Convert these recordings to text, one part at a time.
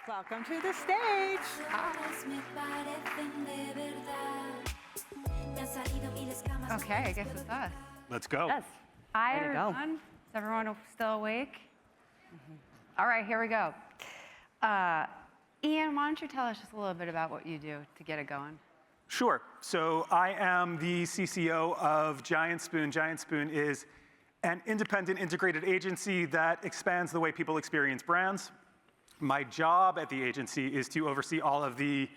Welcome to the stage. Okay, I guess it's us. Let's go. Yes. Hi, Way to go. everyone. Is everyone still awake? All right, here we go. Ian, why don't you tell us just a little bit about what you do to get it going? Sure. So I am the CCO of Giant Spoon. Giant Spoon is an independent integrated agency that expands the way people experience brands. My job at the agency is to oversee all of the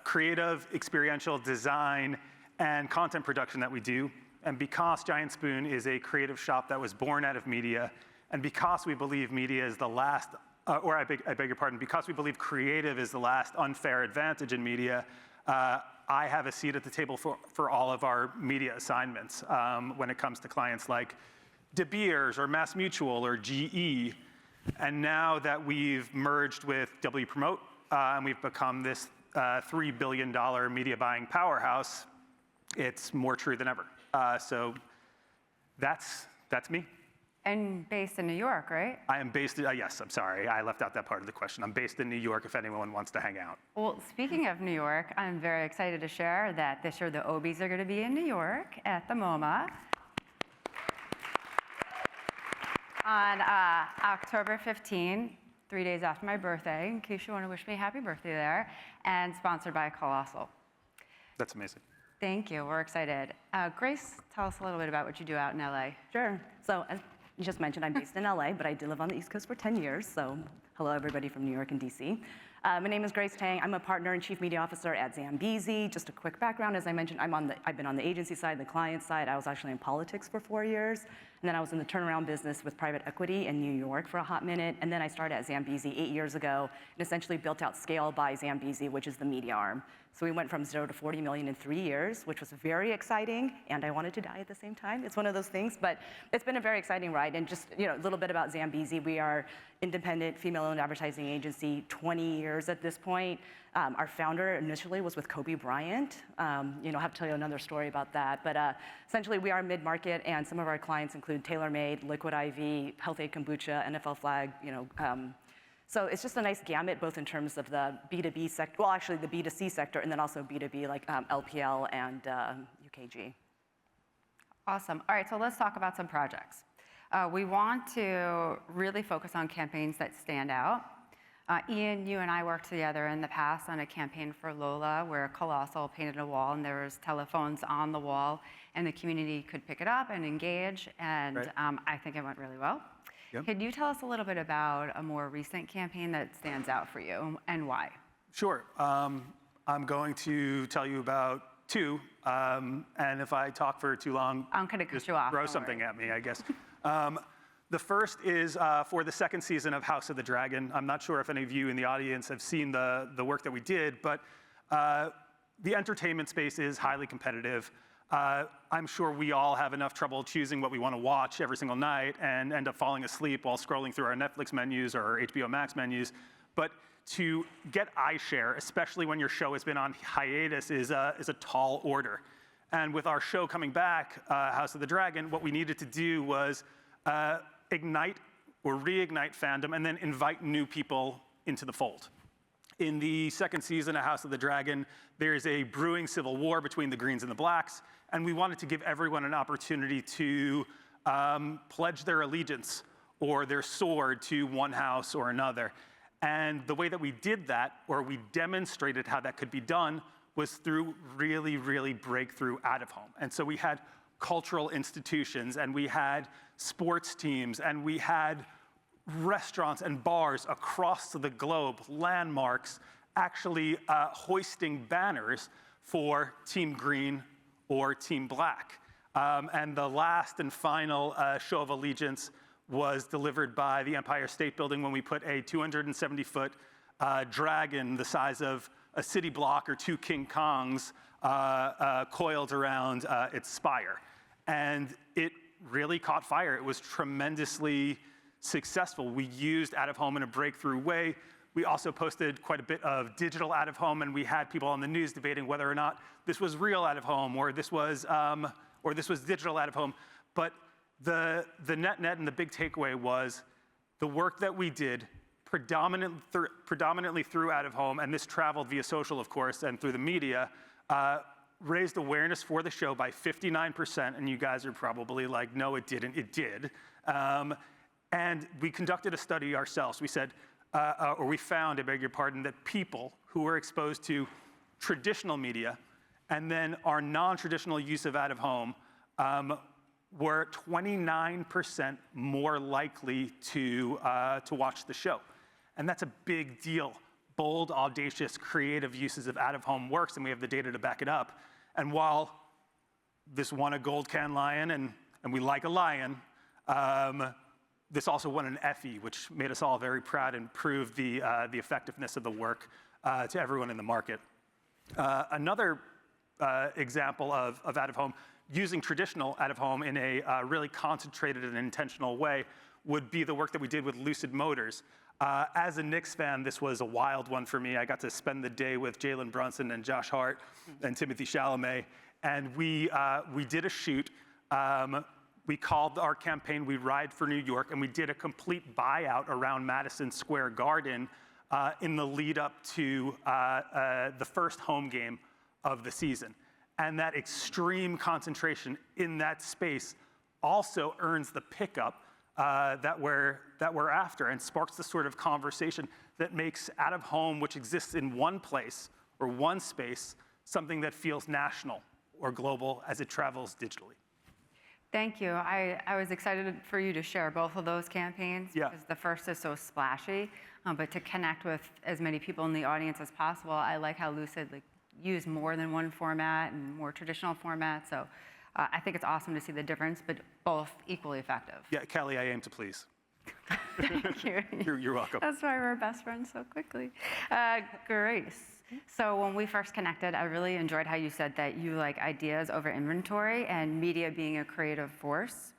creative, experiential design, and content production that we do. And because Giant Spoon is a creative shop that was born out of media, and because we believe media is the last, I beg your pardon, because we believe creative is the last unfair advantage in media, I have a seat at the table for all of our media assignments when it comes to clients like De Beers or Mass Mutual or GE. And now that we've merged with W Promote and we've become this $3 billion media buying powerhouse, it's more true than ever. So that's me. And based in New York, right? I am based in, yes, I'm sorry, I left out that part of the question. I'm based in New York if anyone wants to hang out. Well, speaking of New York, I'm very excited to share that this year the Obies are going to be in New York at the MoMA on October 15, 3 days after my birthday, in case you want to wish me a happy birthday there, and sponsored by Colossal. That's amazing. Thank you, we're excited. Grace, tell us a little bit about what you do out in LA. Sure. So as you just mentioned, I'm based in LA, but I did live on the East Coast for 10 years. So hello, everybody from New York and DC. My name is Grace Teng. I'm a partner and chief media officer at Zambezi. Just a quick background, as I mentioned, I've been on the agency side, the client side. I was actually in politics for 4 years. And then I was in the turnaround business with private equity in New York for a hot minute. And then I started at Zambezi 8 years ago and essentially built out Scale by Zambezi, which is the media arm. So we went from 0 to 40 million in 3 years, which was very exciting. And I wanted to die at the same time. It's one of those things, but it's been a very exciting ride. And just a little bit about Zambezi. We are independent, female-owned advertising agency, 20 years at this point. Our founder initially was with Kobe Bryant. I'll have to tell you another story about that. But essentially, we are mid-market, and some of our clients include TaylorMade, Liquid IV, Health Aid Kombucha, NFL Flag. So it's just a nice gamut, both in terms of the B2B sector, well, actually the B2C sector, and then also B2B like LPL and UKG. Awesome. All right, so let's talk about some projects. We want to really focus on campaigns that stand out. Ian, you and I worked together in the past on a campaign for Lola where Colossal painted a wall and there was telephones on the wall and the community could pick it up and engage, and right. I think it went really well. Yep. Could you tell us a little bit about a more recent campaign that stands out for you and why? Sure. I'm going to tell you about two, and if I talk for too long, I'm going to cut you off. Throw something at me, I guess. The first is for the second season of House of the Dragon. I'm not sure if any of you in the audience have seen the work that we did, but the entertainment space is highly competitive. I'm sure we all have enough trouble choosing what we want to watch every single night and end up falling asleep while scrolling through our Netflix menus or our HBO Max menus. But to get eye share, especially when your show has been on hiatus, is a tall order. And with our show coming back, House of the Dragon, what we needed to do was ignite or reignite fandom and then invite new people into the fold. In the second season of House of the Dragon, there's a brewing civil war between the Greens and the Blacks, and we wanted to give everyone an opportunity to pledge their allegiance or their sword to one house or another. And the way that we did that, or we demonstrated how that could be done, was through really, really breakthrough out-of-home. And so we had cultural institutions, and we had sports teams, and we had restaurants and bars across the globe, landmarks, actually hoisting banners for Team Green or Team Black. And the last and final show of allegiance was delivered by the Empire State Building when we put a 270-foot dragon the size of a city block or two King Kongs coiled around its spire. And it really caught fire. It was tremendously successful. We used out-of-home in a breakthrough way. We also posted quite a bit of digital out-of-home, and we had people on the news debating whether or not this was real out-of-home or this was digital out-of-home. But the net and the big takeaway was the work that we did predominantly through out of home, and this traveled via social, of course, and through the media, raised awareness for the show by 59%, and you guys are probably like, no, it didn't, it did. And we conducted a study ourselves. We said, or we found, I beg your pardon, that people who were exposed to traditional media and then our non-traditional use of out of home were 29% more likely to watch the show. And that's a big deal. Bold, audacious, creative uses of out-of-home works, and we have the data to back it up. And while this won a Gold Can Lion, and we like a lion, this also won an Effie, which made us all very proud and proved the effectiveness of the work to everyone in the market. Another example of out-of-home, using traditional out-of-home in a really concentrated and intentional way, would be the work that we did with Lucid Motors. As a Knicks fan, this was a wild one for me. I got to spend the day with Jalen Brunson and Josh Hart and Timothée Chalamet, and we did a shoot. We called our campaign "We Ride for New York," and we did a complete buyout around Madison Square Garden in the lead up to the first home game of the season. And that extreme concentration in that space also earns the pickup that we're after, and sparks the sort of conversation that makes out of home, which exists in one place or one space, something that feels national or global as it travels digitally. Thank you. I was excited for you to share both of those campaigns, Yeah. because the first is so splashy, but to connect with as many people in the audience as possible, I like how Lucid use more than one format and more traditional formats. So I think it's awesome to see the difference, but both equally effective. Yeah, Kelly, I aim to please. Thank you. You're welcome. That's why we're best friends so quickly. Grace, so when we first connected, I really enjoyed how you said that you like ideas over inventory and media being a creative force.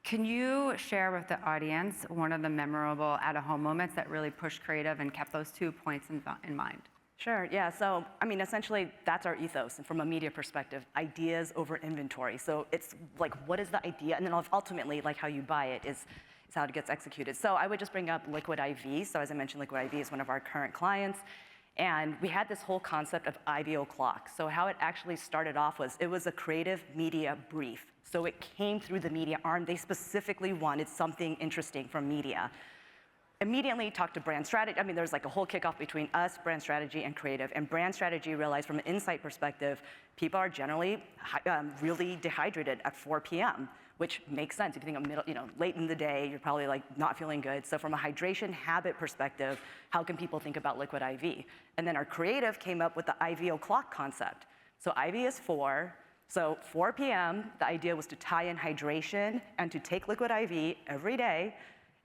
Can you share with the audience one of the memorable out-of-home moments that really pushed creative and kept those 2 points in mind? Sure, yeah, so, I mean, essentially, that's our ethos, and from a media perspective, ideas over inventory. So it's like, what is the idea? And then ultimately, like, how you buy it is how it gets executed. So I would just bring up Liquid IV. So as I mentioned, Liquid IV is one of our current clients. And we had this whole concept of IVO clock. So how it actually started off was, it was a creative media brief. So it came through the media arm. They specifically wanted something interesting from media. Immediately talked to brand strategy. I mean, there's like a whole kickoff between us, brand strategy, and creative. And brand strategy realized from an insight perspective, people are generally really dehydrated at 4 p.m., which makes sense. If you think of late in the day, you're probably like not feeling good. So from a hydration habit perspective, how can people think about Liquid IV? And then our creative came up with the IVO clock concept. So IV is 4. So 4 p.m., the idea was to tie in hydration and to take Liquid IV every day.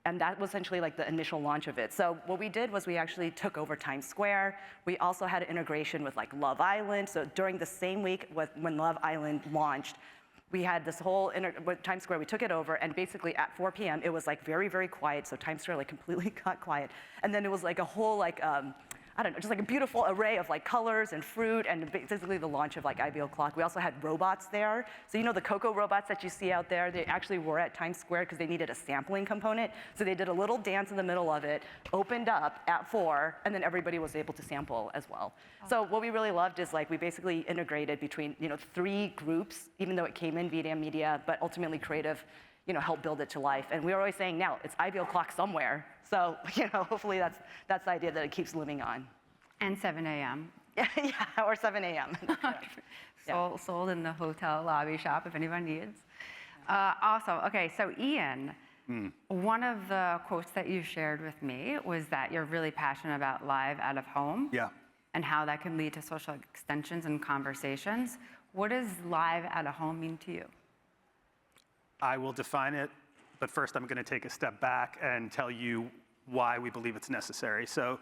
And that was essentially like the initial launch of it. So what we did was we actually took over Times Square. We also had an integration with like Love Island. So during the same week when Love Island launched, we had this whole, with Times Square, we took it over, and basically at 4 p.m., it was like very, very quiet. So Times Square like completely got quiet. And then it was like a whole like, I don't know, just like a beautiful array of like colors and fruit, and basically the launch of like IVO Clock. We also had robots there. So you know the Coco robots that you see out there, they actually were at Times Square because they needed a sampling component. So they did a little dance in the middle of it, opened up at 4, and then everybody was able to sample as well. Oh. So what we really loved is like we basically integrated between 3 groups, even though it came in via media, but ultimately creative help build it to life. And we were always saying, now it's IVO Clock somewhere. So, hopefully that's the idea that it keeps living on. And 7 a.m. Yeah, or 7 a.m. Sold in the hotel lobby shop if anyone needs. Awesome. Okay, so Ian, one of the quotes that you shared with me was that you're really passionate about live out of home. Yeah. And how that can lead to social extensions and conversations. What does live out of home mean to you? I will define it, but first I'm going to take a step back and tell you why we believe it's necessary. So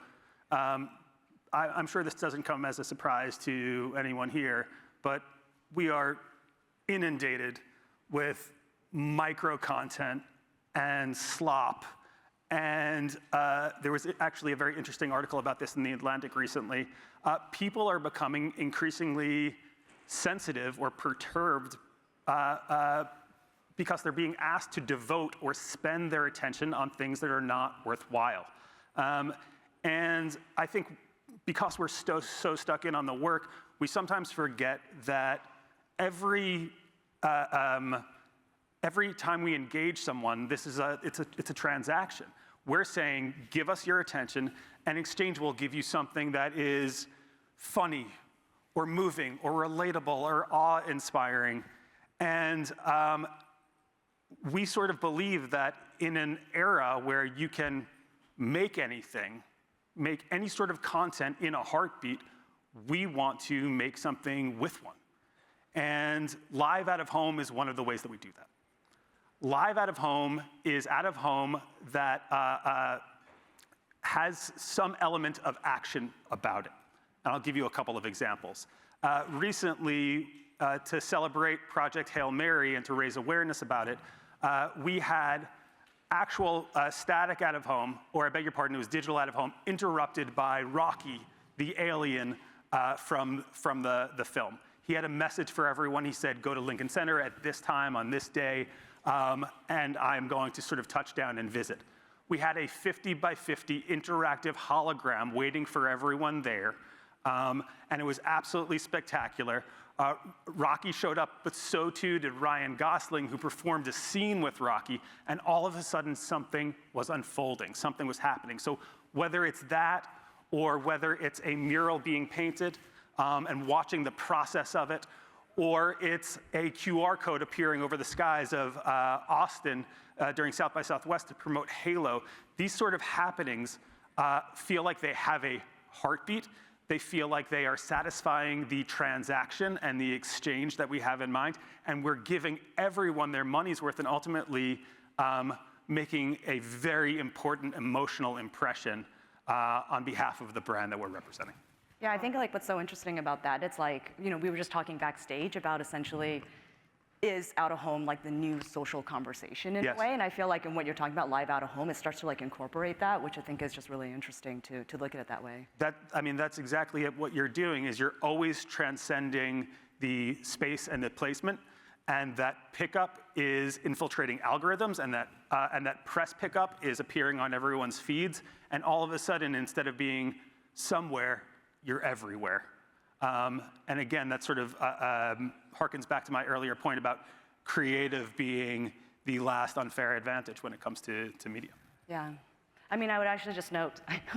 I'm sure this doesn't come as a surprise to anyone here, but we are inundated with micro content and slop. And there was actually a very interesting article about this in The Atlantic recently. People are becoming increasingly sensitive or perturbed because they're being asked to devote or spend their attention on things that are not worthwhile. And I think because we're so stuck in on the work, we sometimes forget that every time we engage someone, it's a transaction. We're saying, give us your attention, and in exchange we'll give you something that is funny, or moving, or relatable, or awe-inspiring. And we sort of believe that in an era where you can make anything, make any sort of content in a heartbeat, we want to make something with one. And live out of home is one of the ways that we do that. Live out of home is out of home that has some element of action about it. And I'll give you a couple of examples. Recently, to celebrate Project Hail Mary and to raise awareness about it, we had actual static out of home, or I beg your pardon, it was digital out of home, interrupted by Rocky, the alien from the film. He had a message for everyone. He said, go to Lincoln Center at this time on this day, and I'm going to sort of touch down and visit. We had a 50 by 50 interactive hologram waiting for everyone there, and it was absolutely spectacular. Rocky showed up, but so too did Ryan Gosling, who performed a scene with Rocky, and all of a sudden something was unfolding, something was happening. So whether it's that, or whether it's a mural being painted and watching the process of it, or it's a QR code appearing over the skies of Austin during South by Southwest to promote Halo, these sort of happenings feel like they have a heartbeat. They feel like they are satisfying the transaction and the exchange that we have in mind, and we're giving everyone their money's worth and ultimately making a very important emotional impression on behalf of the brand that we're representing. Yeah, I think like what's so interesting about that, it's like, you know, we were just talking backstage about essentially, is out of home like the new social conversation in a way? And I feel like in what you're talking about, live out of home, it starts to like incorporate that, which I think is just really interesting to look at it that way. That's exactly what you're doing, is you're always transcending the space and the placement, and that pickup is infiltrating algorithms, and that press pickup is appearing on everyone's feeds, and all of a sudden, instead of being somewhere, you're everywhere. And again, that sort of harkens back to my earlier point about creative being the last unfair advantage when it comes to media. Yeah. I mean, I would actually just note,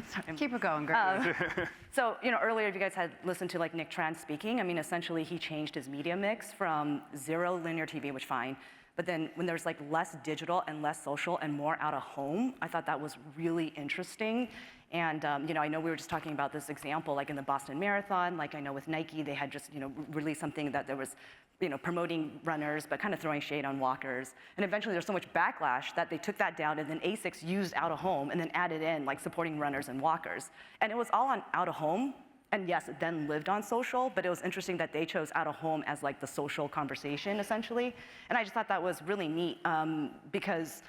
sorry. Keep it going, Grody. So, you know, earlier if you guys had listened to like Nick Tran speaking, I mean, essentially he changed his media mix from 0 linear TV, which fine, but then when there's like less digital and less social and more out of home, I thought that was really interesting. And you know, I know we were just talking about this example, like in the Boston Marathon, like I know with Nike, they had just, you know, released something that there was, you know, promoting runners, but kind of throwing shade on walkers. And eventually there's so much backlash that they took that down, and then ASICS used out of home and then added in like supporting runners and walkers. And it was all on out of home. And yes, it then lived on social, but it was interesting that they chose out of home as like the social conversation essentially. And I just thought that was really neat because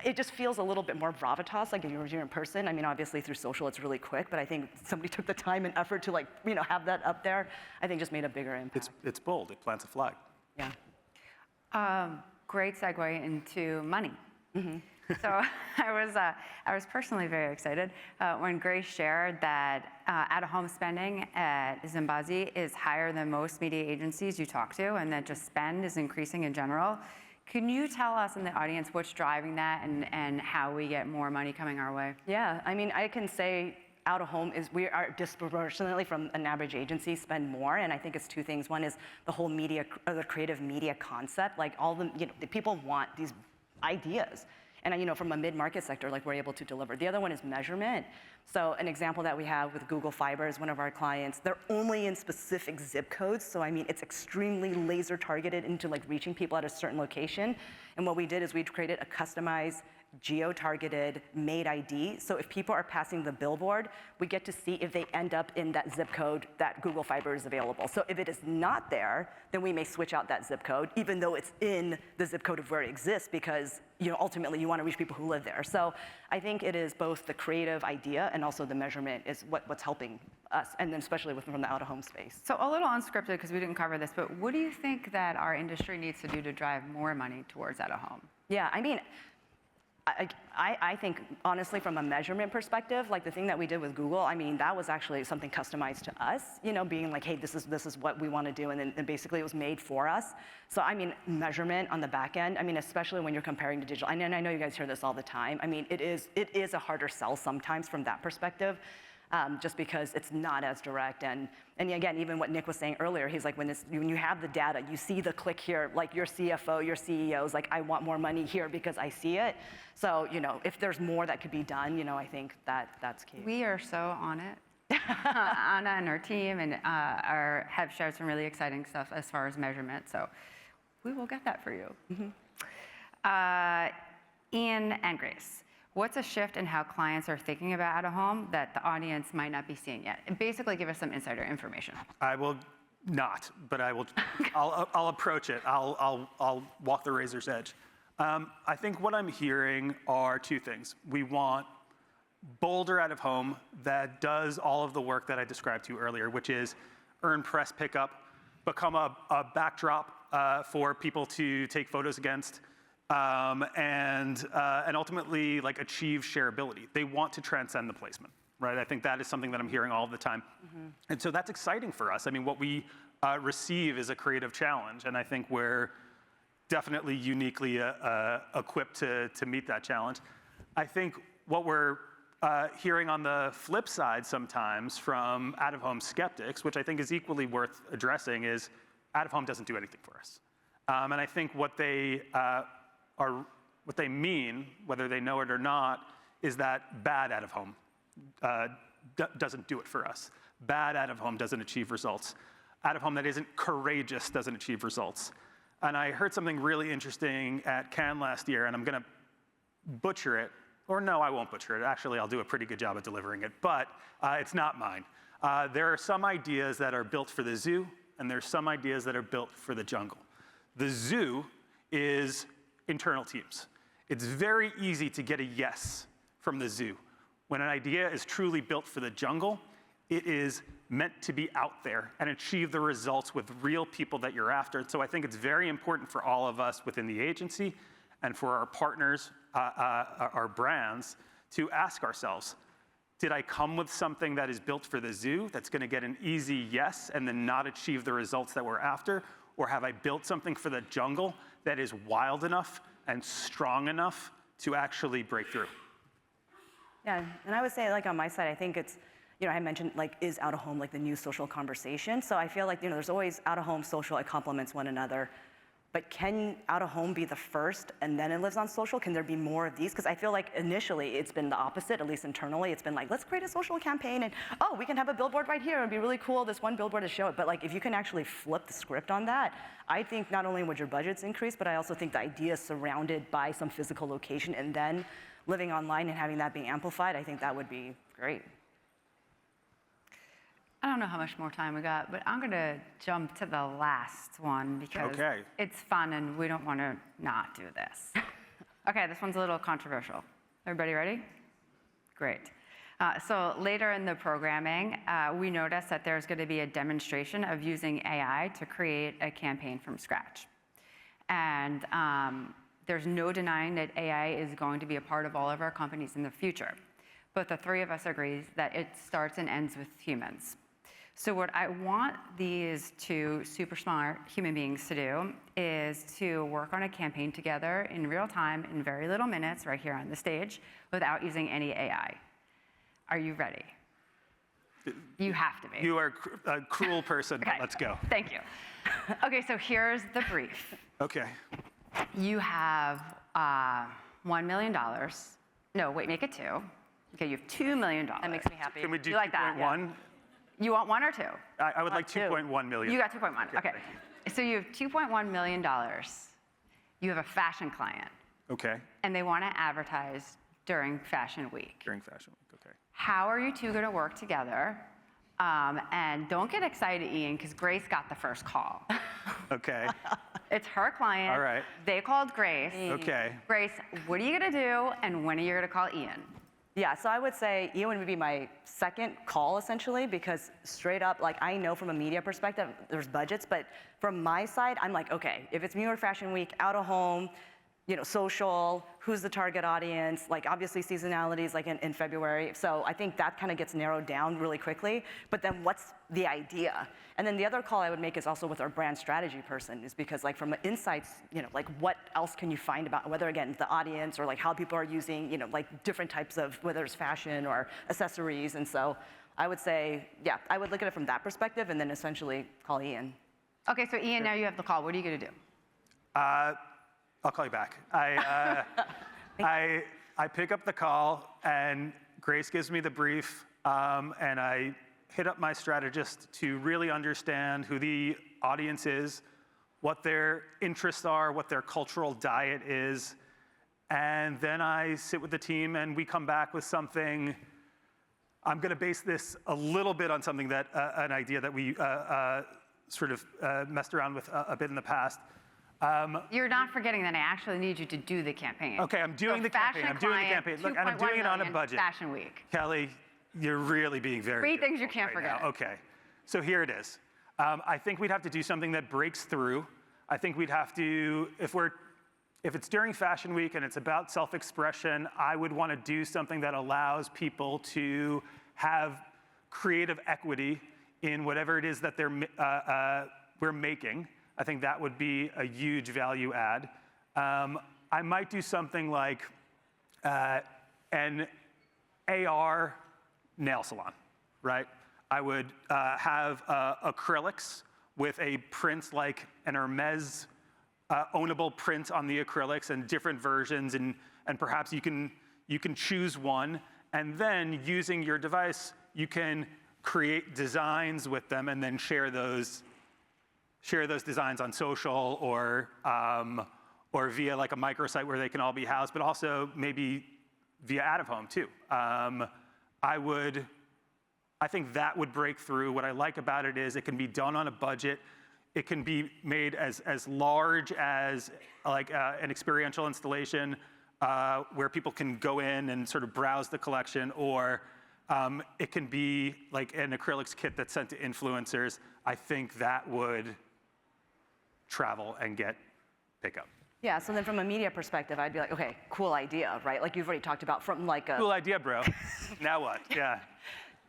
it just feels a little bit more gravitas, like if you're in person. I mean, obviously through social it's really quick, but I think somebody took the time and effort to like, you know, have that up there, I think just made a bigger impact. It's bold, it plants a flag. Yeah. Great segue into money. Mm-hmm. So I was personally very excited when Grace shared that out-of-home spending at Zambezi is higher than most media agencies you talk to, and that just spend is increasing in general. Can you tell us in the audience what's driving that and how we get more money coming our way? Yeah, I mean, I can say out of home is we are disproportionately from an average agency spend more, and I think it's two things. One is the whole media, or the creative media concept. Like all the, you know, the people want these ideas. And you know, from a mid-market sector, like we're able to deliver. The other one is measurement. So an example that we have with Google Fiber is one of our clients. They're only in specific zip codes. So I mean, it's extremely laser targeted into like reaching people at a certain location. And what we did is we created a customized geo-targeted made ID. So if people are passing the billboard, we get to see if they end up in that zip code that Google Fiber is available. So if it is not there, then we may switch out that zip code, even though it's in the zip code of where it exists, because you know, ultimately you want to reach people who live there. So I think it is both the creative idea and also the measurement is what's helping us, and then especially from the out-of-home space. So a little unscripted because we didn't cover this, but what do you think that our industry needs to do to drive more money towards out-of-home? Yeah, I mean, I think, honestly, from a measurement perspective, like the thing that we did with Google, I mean, that was actually something customized to us, you know, being like, hey, this is what we want to do, and then basically it was made for us. So, I mean, measurement on the back end, I mean, especially when you're comparing to digital, and I know you guys hear this all the time, I mean, it is a harder sell sometimes from that perspective. Just because it's not as direct. And again, even what Nick was saying earlier, he's like, when you have the data, you see the click here, like your CFO, your CEO's like, I want more money here because I see it. So, you know, if there's more that could be done, you know, I think that's key. We are so on it. Anna and her team and have shared some really exciting stuff as far as measurement. So we will get that for you. Ian and Grace. What's a shift in how clients are thinking about out-of-home that the audience might not be seeing yet? And basically, give us some insider information. I will not, but I will. I'll approach it. I'll walk the razor's edge. I think what I'm hearing are two things. We want bolder out-of-home that does all of the work that I described to you earlier, which is earn press pickup, become a backdrop for people to take photos against. And ultimately, like, achieve shareability. They want to transcend the placement, right? I think that is something that I'm hearing all the time. And so that's exciting for us. I mean, what we receive is a creative challenge, and I think we're definitely uniquely equipped to meet that challenge. I think what we're hearing on the flip side sometimes from out-of-home skeptics, which I think is equally worth addressing, is out-of-home doesn't do anything for us. And I think what they mean, whether they know it or not, is that bad out-of-home doesn't do it for us. Bad out-of-home doesn't achieve results. Out-of-home that isn't courageous doesn't achieve results. And I heard something really interesting at Cannes last year, and I'm going to butcher it. Or no, I won't butcher it. Actually, I'll do a pretty good job at delivering it, but it's not mine. There are some ideas that are built for the zoo, and there's some ideas that are built for the jungle. The zoo is internal teams. It's very easy to get a yes from the zoo. When an idea is truly built for the jungle, it is meant to be out there and achieve the results with real people that you're after. So I think it's very important for all of us within the agency and for our partners, our brands, to ask ourselves, did I come with something that is built for the zoo that's going to get an easy yes and then not achieve the results that we're after? Or have I built something for the jungle that is wild enough and strong enough to actually break through? Yeah, and I would say, like, on my side, I think it's, you know, I mentioned, like, is out-of-home like the new social conversation? So I feel like, you know, there's always out-of-home social, it complements one another. But can out-of-home be the first and then it lives on social? Can there be more of these? Because I feel like initially it's been the opposite, at least internally. It's been like, let's create a social campaign and, oh, we can have a billboard right here. It'd be really cool, this one billboard to show it. But like, if you can actually flip the script on that, I think not only would your budgets increase, but I also think the idea surrounded by some physical location and then living online and having that being amplified, I think that would be great. I don't know how much more time we got, but I'm going to jump to the last one because it's fun and we don't want to not do this. Okay, this one's a little controversial. Everybody ready? Great. So later in the programming, we noticed that there's going to be a demonstration of using AI to create a campaign from scratch. And there's no denying that AI is going to be a part of all of our companies in the future. But the three of us agree that it starts and ends with humans. So what I want these two super smart human beings to do is to work on a campaign together in real time in very little minutes right here on the stage without using any AI. Are you ready? You have to be. You are a cruel person. Okay. Let's go. Thank you. Okay, so here's the brief. Okay. You have $1 million. No, wait, make it 2. Okay, you have $2 million. That makes me happy. Can we do You like that? 2.1? You want 1 or 2? I would like 2.1 million. You got 2.1. Okay. So you have $2.1 million. You have a fashion client. Okay. And they want to advertise during Fashion Week. During Fashion Week, okay. How are you two going to work together? And don't get excited, Ian, because Grace got the first call. Okay. It's her client. All right. They called Grace. Okay. Grace, what are you going to do, and when are you going to call Ian? Yeah, so I would say Ian would be my second call, essentially, because straight up, like, I know from a media perspective, there's budgets, but from my side, I'm like, okay, if it's New York Fashion Week, out of home, you know, social, who's the target audience, like obviously seasonality is like in February. So I think that kind of gets narrowed down really quickly. But then what's the idea? And then the other call I would make is also with our brand strategy person, is because like from insights, like what else can you find about, whether again, the audience or like how people are using, like different types of, whether it's fashion or accessories. And so I would say, yeah, I would look at it from that perspective and then essentially call Ian. Okay, so Ian, now you have the call. What are you going to do? I'll call you back. I pick up the call, and Grace gives me the brief, and I hit up my strategist to really understand who the audience is, what their interests are, what their cultural diet is, and then I sit with the team and we come back with something. I'm going to base this a little bit on something that, an idea that we sort of messed around with a bit in the past. You're not forgetting that I actually need you to do the campaign. Okay, I'm doing the campaign. I'm doing the campaign. Look, and I'm doing it on a budget. Fashion Week. Kelly, you're really being very 3 things you can't right forget. now. Okay, so here it is. I think we'd have to do something that breaks through. I think we'd have to, if it's during Fashion Week and it's about self-expression, I would want to do something that allows people to have creative equity in whatever it is that we're making. I think that would be a huge value add. I might do something like an AR nail salon, right? I would have acrylics with a print like an Hermes ownable print on the acrylics and different versions, and perhaps you can choose one, and then using your device, you can create designs with them and then share those designs on social or via like a microsite where they can all be housed, but also maybe via out of home too. I think that would break through. What I like about it is it can be done on a budget. It can be made as large as like an experiential installation where people can go in and sort of browse the collection, or it can be like an acrylics kit that's sent to influencers. I think that would travel and get pickup. Yeah, so then from a media perspective, I'd be like, okay, cool idea, right? Like you've already talked about from like a... Cool idea, bro. Now what? Yeah.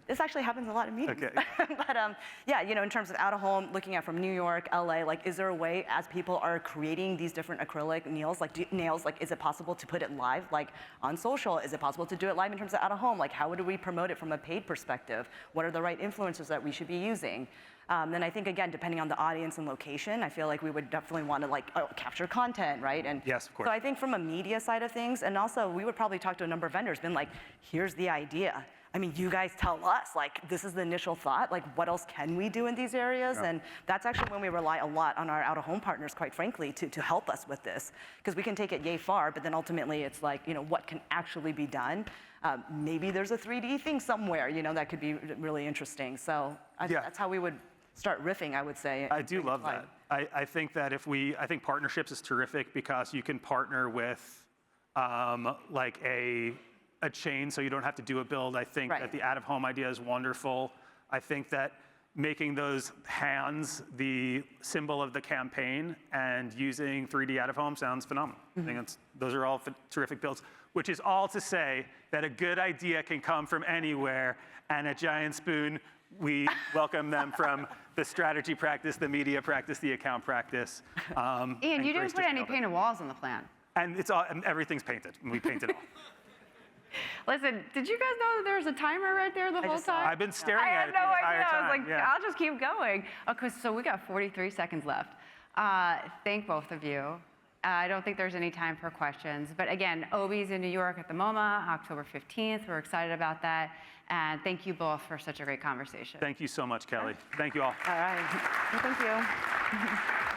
This actually happens a lot in meetings. Okay. But yeah, in terms of out of home, looking at from New York, LA, like is there a way as people are creating these different acrylic nails, like is it possible to put it live, like on social? Is it possible to do it live in terms of out of home? Like how would we promote it from a paid perspective? What are the right influencers that we should be using? Then I think, again, depending on the audience and location, I feel like we would definitely want to like capture content, right? And yes, of course. So I think from a media side of things, and also we would probably talk to a number of vendors, been like, here's the idea. I mean, you guys tell us, like, this is the initial thought, like, what else can we do in these areas? Yeah. And that's actually when we rely a lot on our out-of-home partners, quite frankly, to help us with this. Because we can take it yay far, but then ultimately it's like, what can actually be done? Maybe there's a 3D thing somewhere, that could be really interesting. So that's how we would start riffing, I would say. I do love that. I think that I think partnerships is terrific because you can partner with like a chain, so you don't have to do a build. I think that the out-of-home idea is wonderful. I think that making those hands the symbol of the campaign and using 3D out-of-home sounds phenomenal. Mm-hmm. I think those are all terrific builds, which is all to say that a good idea can come from anywhere, and at Giant Spoon, we welcome them from the strategy practice, the media practice, the account practice. Ian, you didn't put any painted walls on the plan. And everything's painted, and we painted it all. Listen, did you guys know that there was a timer right there the whole time? I've been staring at it the entire time. I was like, I'll just keep going. Okay, so we got 43 seconds left. Thank both of you. I don't think there's any time for questions. But again, Obi's in New York at the MoMA, October 15th. We're excited about that. And thank you both for such a great conversation. Thank you so much, Kelly. Thank you all. All right. Well, thank you.